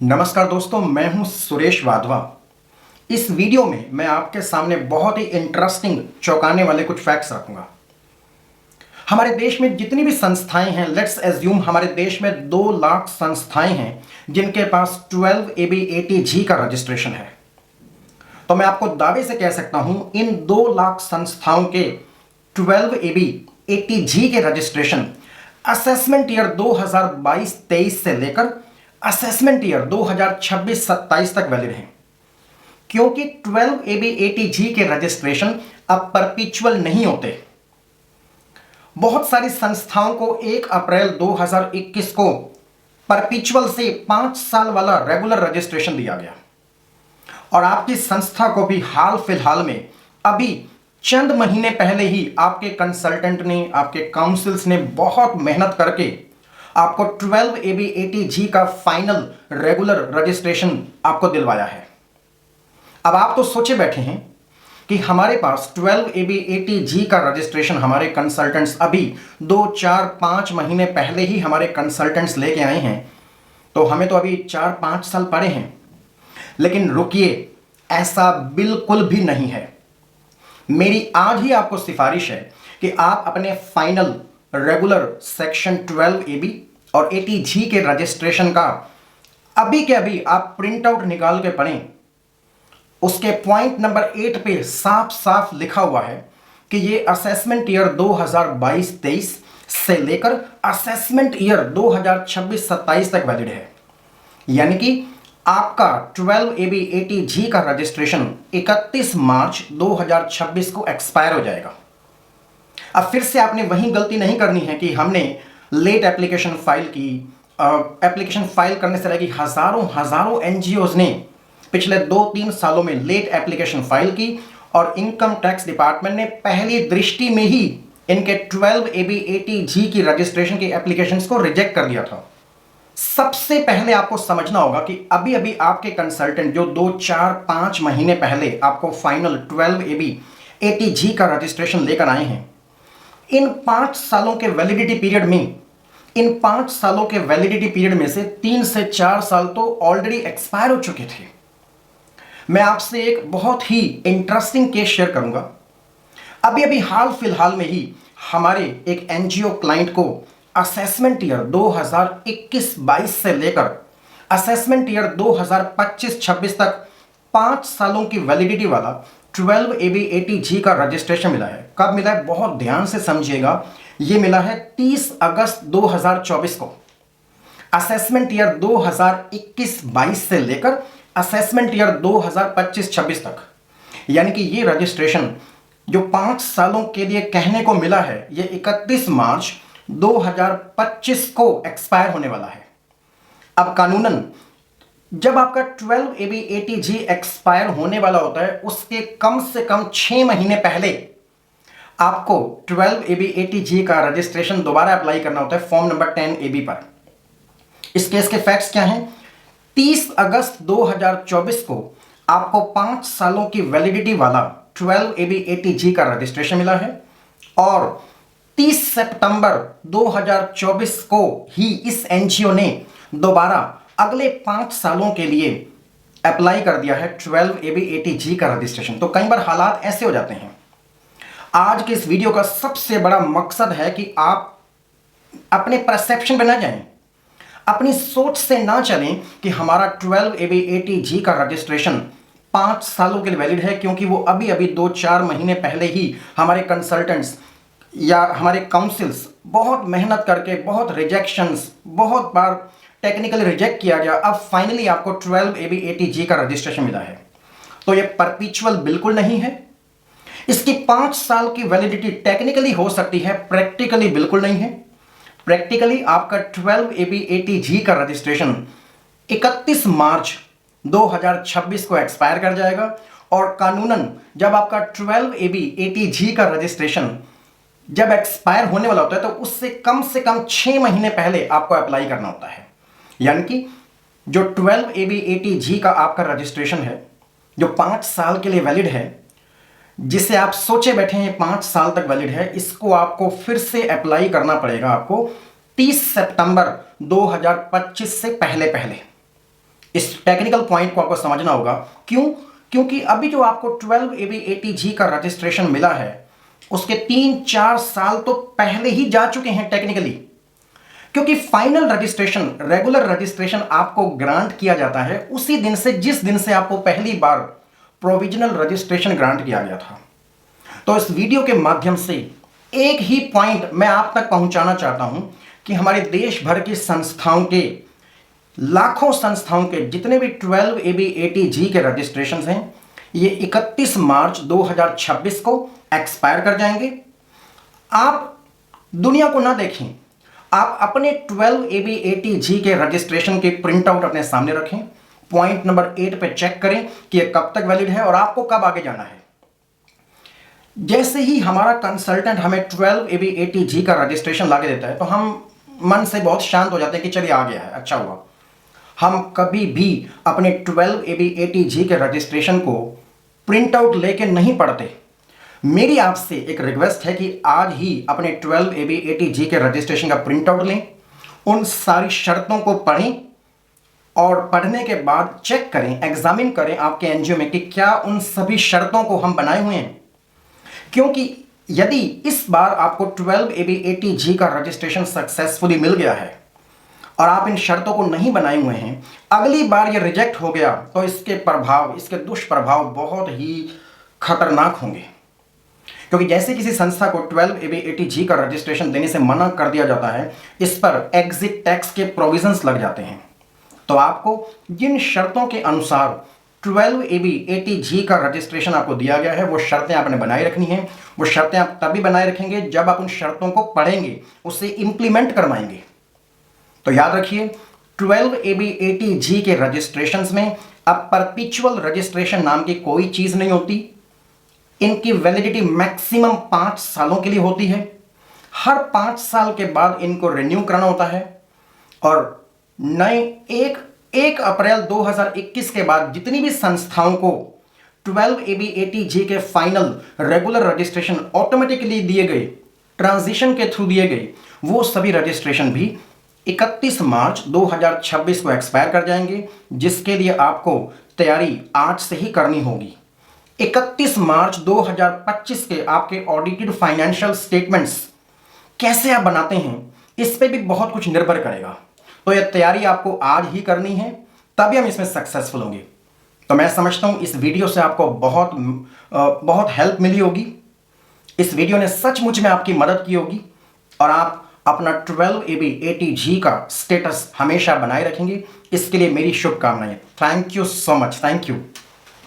नमस्कार दोस्तों, मैं हूं सुरेश वाधवा। इस वीडियो में मैं आपके सामने बहुत ही इंटरेस्टिंग चौंकाने वाले कुछ फैक्ट्स रखूंगा। हमारे देश में जितनी भी संस्थाएं हैं, लेट्स एज्यूम हमारे देश में 2 लाख संस्थाएं हैं जिनके पास 12 ABATG का रजिस्ट्रेशन है। तो मैं आपको दावे से कह सकता हूं, इन 2 लाख संस्थाओं के 12 ABATG के रजिस्ट्रेशन असेसमेंट ईयर 2022-23 से लेकर असेसमेंट ईयर 2026-27 तक वैलिड हैं। क्योंकि 12 ABATG के रजिस्ट्रेशन अब परपिचुअल नहीं होते। बहुत सारी संस्थाओं को 1 अप्रैल 2021 को परपिचुअल से 5 साल वाला रेगुलर रजिस्ट्रेशन दिया गया और आपकी संस्था को भी हाल फिलहाल में अभी चंद महीने पहले ही आपके कंसल्टेंट ने, आपके काउंसिल्स ने बहुत मेहनत करके आपको 12 ABATG का फाइनल रेगुलर रजिस्ट्रेशन आपको दिलवाया है। अब आप तो सोचे बैठे हैं कि हमारे पास 12 ABATG का रजिस्ट्रेशन हमारे कंसल्टेंट्स अभी 2, 4, 5 महीने पहले ही हमारे कंसल्टेंट्स लेके आए हैं, तो हमें तो अभी 4-5 साल पड़े हैं। लेकिन रुकिए, ऐसा बिल्कुल भी नहीं है। मेरी आज ही आपको सिफारिश है कि आप अपने फाइनल रेगुलर सेक्शन 12 AB और ATG के रजिस्ट्रेशन का अभी के अभी आप प्रिंट आउट निकाल के पढ़ें। उसके पॉइंट नंबर 8 पे साफ साफ लिखा हुआ है कि ये असेसमेंट ईयर 2022-23 से लेकर असेसमेंट ईयर 2026-27 तक वैलिड है। यानी कि आपका 12 ABATG का रजिस्ट्रेशन 31 मार्च 2026 को एक्सपायर हो जाएगा। अब फिर से आपने वही गलती नहीं करनी है कि हमने लेट एप्लीकेशन फाइल की। एप्लीकेशन फाइल करने से लगी हजारों NGOs ने पिछले 2-3 सालों में लेट एप्लीकेशन फाइल की और इनकम टैक्स डिपार्टमेंट ने पहली दृष्टि में ही इनके 12 ABATG की रजिस्ट्रेशन की एप्लीकेशंस को रिजेक्ट कर दिया था। सबसे पहले आपको समझना होगा कि अभी अभी आपके कंसल्टेंट जो 2, 4, 5 महीने पहले आपको फाइनल 12 ABATG का रजिस्ट्रेशन लेकर आए हैं, इन 5 सालों के वैलिडिटी पीरियड में से 3 से 4 साल तो ऑलरेडी एक्सपायर हो चुके थे। मैं आपसे एक बहुत ही इंटरेस्टिंग केस शेयर करूंगा। अभी अभी हाल फिलहाल में ही हमारे एक NGO क्लाइंट को असेसमेंट ईयर 2021-22 से लेकर असेसमेंट ईयर 2025-26 तक 5 सालों की वैलिडिटी वाला 12 ABATG का रजिस्ट्रेशन मिला है। कब मिला है, बहुत ध्यान से समझिएगा। ये मिला है 30 अगस्त 2024 को। असेसमेंट ईयर 2021-22 से लेकर असेसमेंट ईयर 2025-26 तक। यानी कि ये रजिस्ट्रेशन जो 5 सालों के लिए कहने को मिला है, ये 31 मार्च 2025 को एक्सपायर होने वाला है। अब कानूनन जब आपका 12 ABATG एक्सपायर होने वाला होता है, उसके कम से कम 6 महीने पहले आपको 12 ABATG का रजिस्ट्रेशन दोबारा अप्लाई करना होता है फॉर्म नंबर 10AB पर। इस केस के फैक्ट्स क्या हैं? 30 अगस्त 2024 को आपको 5 सालों की वैलिडिटी वाला 12 ABATG का रजिस्ट्रेशन मिला है और 30 सितंबर 2024 को ही इस NGO ने दोबारा अगले 5 सालों के लिए अप्लाई कर दिया है 12 ABATG का रजिस्ट्रेशन। तो कई बार हालात ऐसे हो जाते हैं। आज के इस वीडियो का सबसे बड़ा मकसद है कि आप अपने परसेप्शन पे ना जाएं, अपनी सोच से ना चलें कि हमारा 12 ABATG का रजिस्ट्रेशन 5 सालों के लिए वैलिड है, क्योंकि वो अभी अभी 2-4 महीने पहले ही हमारे कंसल्टेंट्स या हमारे काउंसिल्स बहुत मेहनत करके, बहुत रिजेक्शंस, बहुत बार टेक्निकली रिजेक्ट किया गया, अब फाइनली आपको 12 ABATG का रजिस्ट्रेशन मिला है। तो ये परपिचुअल बिल्कुल नहीं है। इसकी 5 साल की वैलिडिटी टेक्निकली हो सकती है, प्रैक्टिकली बिल्कुल नहीं है। प्रैक्टिकली आपका 12 ABATG का रजिस्ट्रेशन 31 मार्च 2026 को एक्सपायर कर जाएगा और कानूनन जब आपका 12 ABATG का रजिस्ट्रेशन जब एक्सपायर होने वाला होता है, तो उससे कम से कम 6 महीने पहले आपको अप्लाई करना होता है। यानी कि जो 12 ABATG का आपका रजिस्ट्रेशन है, जो 5 साल के लिए वैलिड है, जिसे आप सोचे बैठे हैं 5 साल तक वैलिड है, इसको आपको फिर से अप्लाई करना पड़ेगा आपको 30 सितंबर 2025 से पहले पहले। इस टेक्निकल पॉइंट को आपको समझना होगा। क्यों? क्योंकि अभी जो आपको 12AB80G का रजिस्ट्रेशन मिला है उसके 3-4 साल तो पहले ही जा चुके हैं टेक्निकली, क्योंकि फाइनल रजिस्ट्रेशन, रेगुलर रजिस्ट्रेशन आपको ग्रांट किया जाता है उसी दिन से जिस दिन से आपको पहली बार प्रोविजनल रजिस्ट्रेशन ग्रांट किया गया था। तो इस वीडियो के माध्यम से एक ही पॉइंट मैं आप तक पहुंचाना चाहता हूं कि हमारे देश भर की संस्थाओं के, लाखों संस्थाओं के जितने भी 12AB80G के रजिस्ट्रेशन हैं ये 31 मार्च 2026 को एक्सपायर कर जाएंगे। आप दुनिया को ना देखें, आप अपने 12AB80G के रजिस्ट्रेशन के प्रिंट आउट अपने सामने रखें, पॉइंट नंबर 8 पे चेक करें कि ये कब तक वैलिड है और आपको कब आगे जाना है। जैसे ही हमारा कंसल्टेंट हमें 12AB80G का रजिस्ट्रेशन लाके देता है तो हम मन से बहुत शांत हो जाते हैं कि चलिए आ गया है, अच्छा हुआ। हम कभी भी अपने 12AB80G के रजिस्ट्रेशन को प्रिंट आउट लेके नहीं पढ़ते। मेरी आपसे एक रिक्वेस्ट है कि आज ही अपने 12AB80G के रजिस्ट्रेशन का प्रिंट आउट लें, उन सारी शर्तों को पढ़ें और पढ़ने के बाद चेक करें, एग्जामिन करें आपके एनजीओ में कि क्या उन सभी शर्तों को हम बनाए हुए हैं। क्योंकि यदि इस बार आपको 12AB80G का रजिस्ट्रेशन सक्सेसफुली मिल गया है और आप इन शर्तों को नहीं बनाए हुए हैं, अगली बार ये रिजेक्ट हो गया तो इसके प्रभाव, इसके दुष्प्रभाव बहुत ही खतरनाक होंगे। क्योंकि जैसे किसी संस्था को 12AB80G का रजिस्ट्रेशन देने से मना कर दिया जाता है, इस पर एग्जिट टैक्स के प्रोविजंस लग जाते हैं। तो आपको जिन शर्तों के अनुसार 12AB80G का रजिस्ट्रेशन आपको दिया गया है वो शर्तें आपने बनाए रखनी है। वो शर्तें आप तभी बनाए रखेंगे जब आप उन शर्तों को पढ़ेंगे, उससे इंप्लीमेंट करवाएंगे। तो याद रखिए 12AB80G के रजिस्ट्रेशंस में अब परपेचुअल रजिस्ट्रेशन नाम की कोई चीज नहीं होती। इनकी वैलिडिटी मैक्सिमम 5 सालों के लिए होती है। हर 5 साल के बाद इनको रिन्यू कराना होता है और नए 1 अप्रैल 2021 के बाद जितनी भी संस्थाओं को 12AB80G के फाइनल रेगुलर रजिस्ट्रेशन ऑटोमेटिकली दिए गए, ट्रांजिशन के थ्रू दिए गए, वो सभी रजिस्ट्रेशन भी 31 मार्च 2026 को एक्सपायर कर जाएंगे, जिसके लिए आपको तैयारी आज से ही करनी होगी। 31 मार्च 2025 के आपके ऑडिटेड फाइनेंशियल स्टेटमेंट्स कैसे आप बनाते हैं इस पे भी बहुत कुछ निर्भर करेगा। तो यह तैयारी आपको आज ही करनी है, तभी हम इसमें सक्सेसफुल होंगे। तो मैं समझता हूं इस वीडियो से आपको बहुत हेल्प मिली होगी। इस वीडियो ने सचमुच में आपकी मदद की होगी और आप अपना 12AB80G का स्टेटस हमेशा बनाए रखेंगे। इसके लिए मेरी शुभकामनाएं। Thank you so much. Thank you.